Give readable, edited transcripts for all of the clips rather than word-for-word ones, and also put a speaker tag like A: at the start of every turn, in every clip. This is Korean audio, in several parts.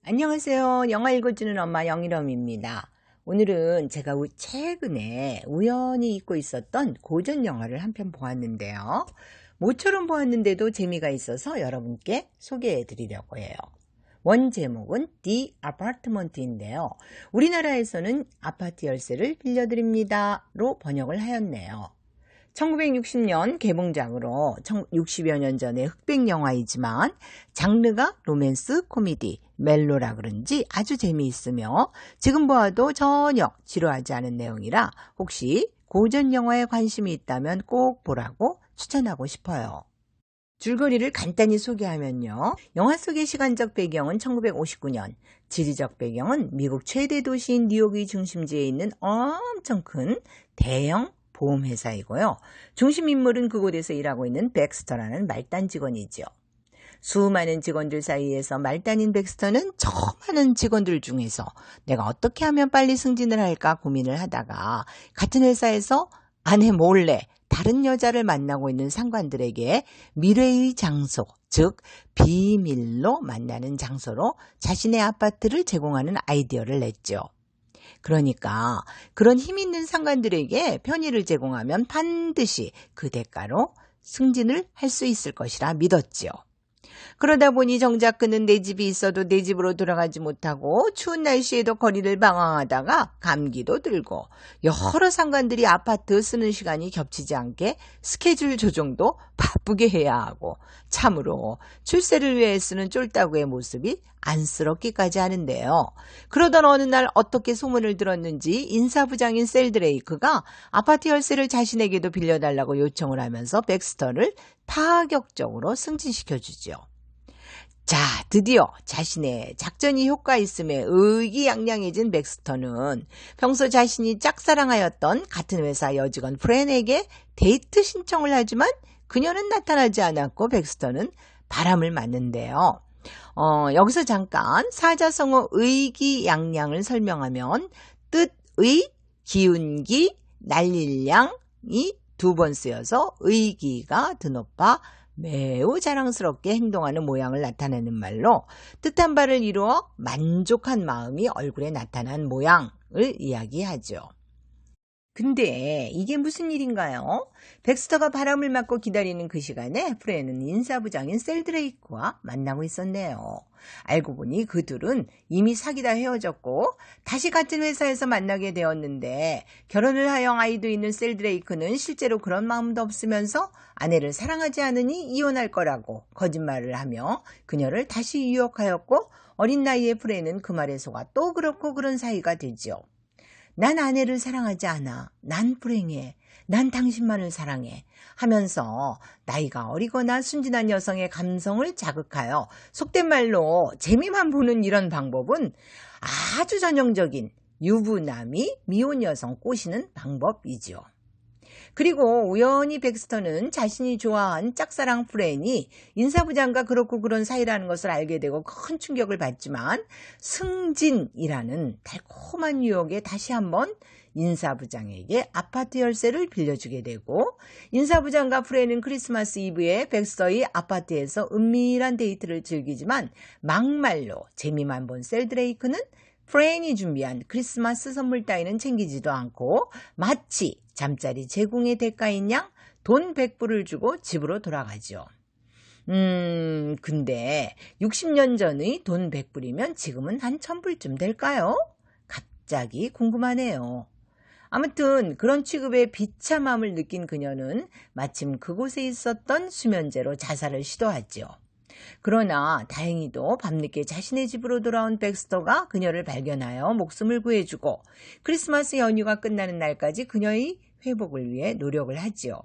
A: 안녕하세요. 영화 읽어주는 엄마 영일엄입니다. 오늘은 제가 최근에 우연히 잊고 있었던 고전 영화를 한 편 보았는데요. 모처럼 보았는데도 재미가 있어서 여러분께 소개해 드리려고 해요. 원 제목은 The Apartment인데요. 우리나라에서는 아파트 열쇠를 빌려드립니다로 번역을 하였네요. 1960년 개봉작으로 60여 년 전의 흑백 영화이지만 장르가 로맨스, 코미디, 멜로라 그런지 아주 재미있으며 지금 보아도 전혀 지루하지 않은 내용이라 혹시 고전 영화에 관심이 있다면 꼭 보라고 추천하고 싶어요. 줄거리를 간단히 소개하면요. 영화 속의 시간적 배경은 1959년, 지리적 배경은 미국 최대 도시인 뉴욕의 중심지에 있는 엄청 큰 대형 보험회사이고요. 중심 인물은 그곳에서 일하고 있는 백스터라는 말단 직원이죠. 수많은 직원들 사이에서 말단인 백스터는 저 많은 직원들 중에서 내가 어떻게 하면 빨리 승진을 할까 고민을 하다가 같은 회사에서 아내 몰래 다른 여자를 만나고 있는 상관들에게 미래의 장소, 즉 비밀로 만나는 장소로 자신의 아파트를 제공하는 아이디어를 냈죠. 그러니까 그런 힘 있는 상관들에게 편의를 제공하면 반드시 그 대가로 승진을 할 수 있을 것이라 믿었지요. 그러다 보니 정작 그는 내 집이 있어도 내 집으로 돌아가지 못하고 추운 날씨에도 거리를 방황하다가 감기도 들고 여러 상관들이 아파트 쓰는 시간이 겹치지 않게 스케줄 조정도 바쁘게 해야 하고 참으로 출세를 위해 쓰는 쫄따구의 모습이 안쓰럽기까지 하는데요. 그러던 어느 날 어떻게 소문을 들었는지 인사부장인 셀드레이크가 아파트 열쇠를 자신에게도 빌려달라고 요청을 하면서 백스터를 파격적으로 승진시켜주죠. 자, 드디어 자신의 작전이 효과 있음에 의기양양해진 백스터는 평소 자신이 짝사랑하였던 같은 회사 여직원 프렌에게 데이트 신청을 하지만 그녀는 나타나지 않았고 백스터는 바람을 맞는데요. 여기서 잠깐 사자성어 의기양양을 설명하면 뜻의, 기운기, 날릴양이 두 번 쓰여서 의기가 드높아 매우 자랑스럽게 행동하는 모양을 나타내는 말로 뜻한 바를 이루어 만족한 마음이 얼굴에 나타난 모양을 이야기하죠. 근데 이게 무슨 일인가요? 백스터가 바람을 맞고 기다리는 그 시간에 프레는 인사부장인 셀드레이크와 만나고 있었네요. 알고 보니 그 둘은 이미 사귀다 헤어졌고 다시 같은 회사에서 만나게 되었는데 결혼을 하여 아이도 있는 셀드레이크는 실제로 그런 마음도 없으면서 아내를 사랑하지 않으니 이혼할 거라고 거짓말을 하며 그녀를 다시 유혹하였고 어린 나이에 프레는 그 말에 속아 또 그렇고 그런 사이가 되지요. 난 아내를 사랑하지 않아. 난 불행해. 난 당신만을 사랑해. 하면서 나이가 어리거나 순진한 여성의 감성을 자극하여 속된 말로 재미만 보는 이런 방법은 아주 전형적인 유부남이 미혼 여성 꼬시는 방법이지요. 그리고 우연히 백스터는 자신이 좋아한 짝사랑 프렌이 인사부장과 그렇고 그런 사이라는 것을 알게 되고 큰 충격을 받지만 승진이라는 달콤한 유혹에 다시 한번 인사부장에게 아파트 열쇠를 빌려주게 되고 인사부장과 프렌은 크리스마스 이브에 백스터의 아파트에서 은밀한 데이트를 즐기지만 막말로 재미만 본 셀드레이크는 프렌이 준비한 크리스마스 선물 따위는 챙기지도 않고 마치 잠자리 제공의 대가인 양 돈 100불을 주고 집으로 돌아가죠. 근데 60년 전의 돈 100불이면 지금은 한 1000불쯤 될까요? 갑자기 궁금하네요. 아무튼 그런 취급에 비참함을 느낀 그녀는 마침 그곳에 있었던 수면제로 자살을 시도하죠. 그러나 다행히도 밤늦게 자신의 집으로 돌아온 백스터가 그녀를 발견하여 목숨을 구해주고 크리스마스 연휴가 끝나는 날까지 그녀의 회복을 위해 노력을 하지요.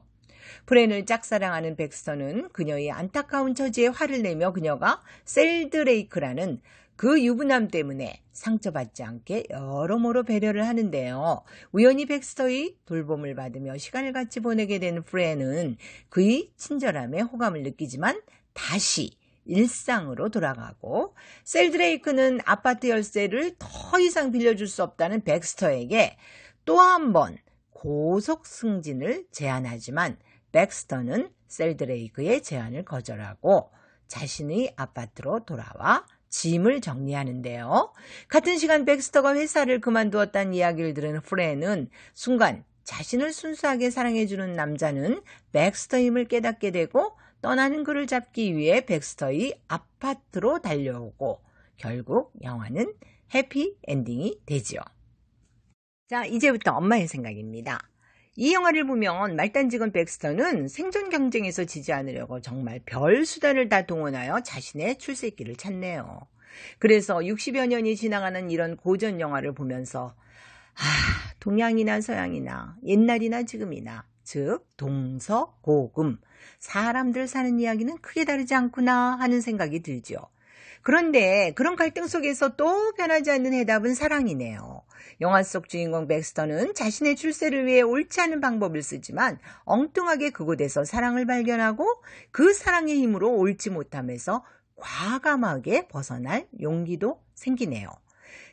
A: 프렌을 짝사랑하는 백스터는 그녀의 안타까운 처지에 화를 내며 그녀가 셀드레이크라는 그 유부남 때문에 상처받지 않게 여러모로 배려를 하는데요. 우연히 백스터의 돌봄을 받으며 시간을 같이 보내게 된 프렌은 그의 친절함에 호감을 느끼지만 다시 일상으로 돌아가고 셀드레이크는 아파트 열쇠를 더 이상 빌려줄 수 없다는 백스터에게 또 한 번 고속 승진을 제안하지만 백스터는 셀드레이크의 제안을 거절하고 자신의 아파트로 돌아와 짐을 정리하는데요. 같은 시간 백스터가 회사를 그만두었다는 이야기를 들은 프렌은 순간 자신을 순수하게 사랑해주는 남자는 백스터임을 깨닫게 되고 떠나는 그를 잡기 위해 백스터의 아파트로 달려오고 결국 영화는 해피 엔딩이 되지요. 자, 이제부터 엄마의 생각입니다. 이 영화를 보면 말단직원 백스터는 생존 경쟁에서 지지 않으려고 정말 별 수단을 다 동원하여 자신의 출세길을 찾네요. 그래서 60여 년이 지나가는 이런 고전 영화를 보면서 동양이나 서양이나 옛날이나 지금이나 즉 동서고금 사람들 사는 이야기는 크게 다르지 않구나 하는 생각이 들죠. 그런데 그런 갈등 속에서 또 변하지 않는 해답은 사랑이네요. 영화 속 주인공 백스터는 자신의 출세를 위해 옳지 않은 방법을 쓰지만 엉뚱하게 그곳에서 사랑을 발견하고 그 사랑의 힘으로 옳지 못함에서 과감하게 벗어날 용기도 생기네요.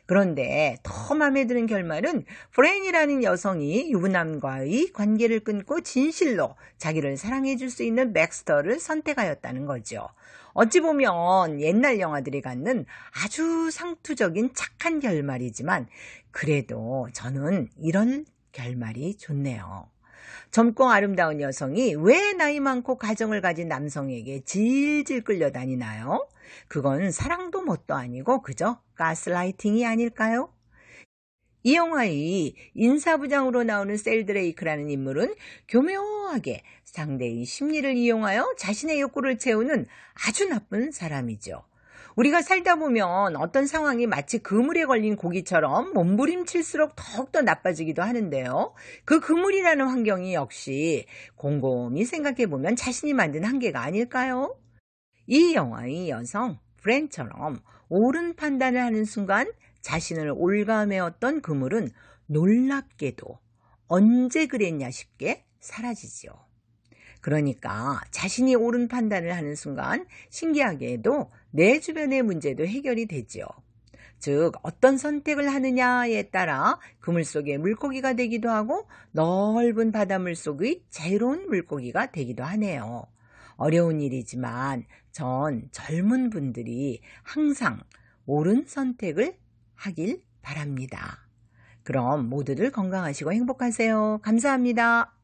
A: 그런데 더 마음에 드는 결말은 프렌이라는 여성이 유부남과의 관계를 끊고 진실로 자기를 사랑해 줄 수 있는 백스터를 선택하였다는 거죠. 어찌 보면 옛날 영화들이 갖는 아주 상투적인 착한 결말이지만 그래도 저는 이런 결말이 좋네요. 젊고 아름다운 여성이 왜 나이 많고 가정을 가진 남성에게 질질 끌려다니나요? 그건 사랑도 뭣도 아니고 그저 가스라이팅이 아닐까요? 이 영화의 인사부장으로 나오는 셀드레이크라는 인물은 교묘하게 상대의 심리를 이용하여 자신의 욕구를 채우는 아주 나쁜 사람이죠. 우리가 살다 보면 어떤 상황이 마치 그물에 걸린 고기처럼 몸부림칠수록 더욱더 나빠지기도 하는데요. 그 그물이라는 환경이 역시 곰곰이 생각해보면 자신이 만든 한계가 아닐까요? 이 영화의 여성 프렌처럼 옳은 판단을 하는 순간 자신을 올가매었던 그물은 놀랍게도 언제 그랬냐 싶게 사라지죠. 그러니까 자신이 옳은 판단을 하는 순간 신기하게도 내 주변의 문제도 해결이 되죠. 즉 어떤 선택을 하느냐에 따라 그물 속의 물고기가 되기도 하고 넓은 바닷물 속의 자유로운 물고기가 되기도 하네요. 어려운 일이지만 전 젊은 분들이 항상 옳은 선택을 하길 바랍니다. 그럼 모두들 건강하시고 행복하세요. 감사합니다.